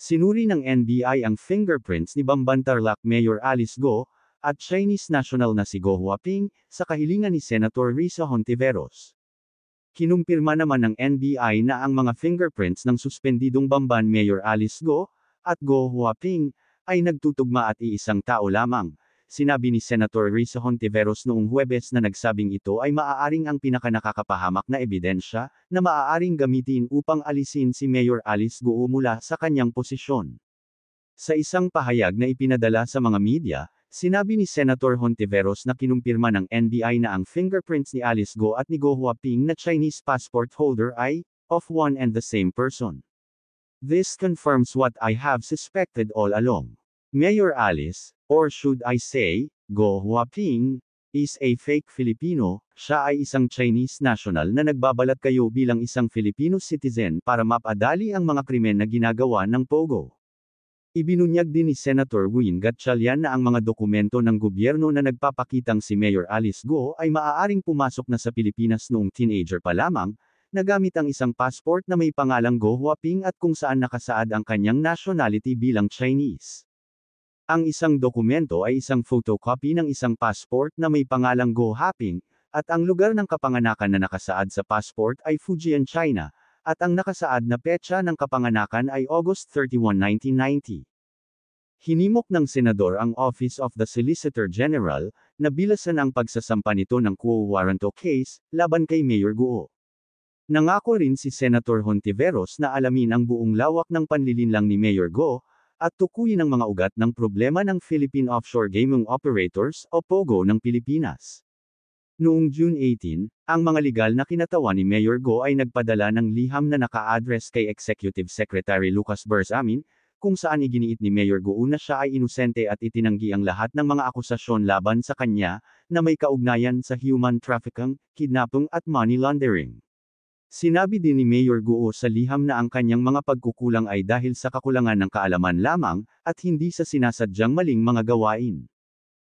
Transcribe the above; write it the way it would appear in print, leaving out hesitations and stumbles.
Sinuri ng NBI ang fingerprints ni Bamban Tarlac Mayor Alice Go, at Chinese national na si Go Huaping, sa kahilingan ni Senator Risa Hontiveros. Kinumpirma naman ng NBI na ang mga fingerprints ng suspendidong Bamban Mayor Alice Go, at Go Huaping, ay nagtutugma at iisang tao lamang. Sinabi ni Senator Risa Hontiveros noong Huwebes na nagsabing ito ay maaaring ang pinakanakakapahamak na ebidensya, na maaaring gamitin upang alisin si Mayor Alice Go mula sa kanyang posisyon. Sa isang pahayag na ipinadala sa mga media, sinabi ni Senator Hontiveros na kinumpirma ng NBI na ang fingerprints ni Alice Go at ni Go Huaping na Chinese passport holder ay, of one and the same person. This confirms what I have suspected all along. Mayor Alice, or should I say, Go Huaping, is a fake Filipino. Siya ay isang Chinese national na nagbabalat kayo bilang isang Filipino citizen para mapadali ang mga krimen na ginagawa ng Pogo. Ibinunyag din ni Senator Win Gatchalian na ang mga dokumento ng gobyerno na nagpapakitang si Mayor Alice Go ay maaaring pumasok na sa Pilipinas noong teenager pa lamang, nagamit ang isang passport na may pangalang Go Huaping at kung saan nakasaad ang kanyang nationality bilang Chinese. Ang isang dokumento ay isang photocopy ng isang passport na may pangalang Go Huaping, at ang lugar ng kapanganakan na nakasaad sa passport ay Fujian, China, at ang nakasaad na petsa ng kapanganakan ay August 31, 1990. Hinimok ng senador ang Office of the Solicitor General, na bilasan ang pagsasampa nito ng quo warranto case, laban kay Mayor Go. Nangako rin si Senator Hontiveros na alamin ang buong lawak ng panlilinlang ni Mayor Go, at tukuyin ang mga ugat ng problema ng Philippine Offshore Gaming Operators, o POGO ng Pilipinas. Noong June 18, ang mga legal na kinatawan ni Mayor Go ay nagpadala ng liham na naka-address kay Executive Secretary Lucas Bersamin, kung saan iginiit ni Mayor Go na siya ay inosente at itinanggi ang lahat ng mga akusasyon laban sa kanya, na may kaugnayan sa human trafficking, kidnapping at money laundering. Sinabi din ni Mayor Go sa liham na ang kanyang mga pagkukulang ay dahil sa kakulangan ng kaalaman lamang, at hindi sa sinasadyang maling mga gawain.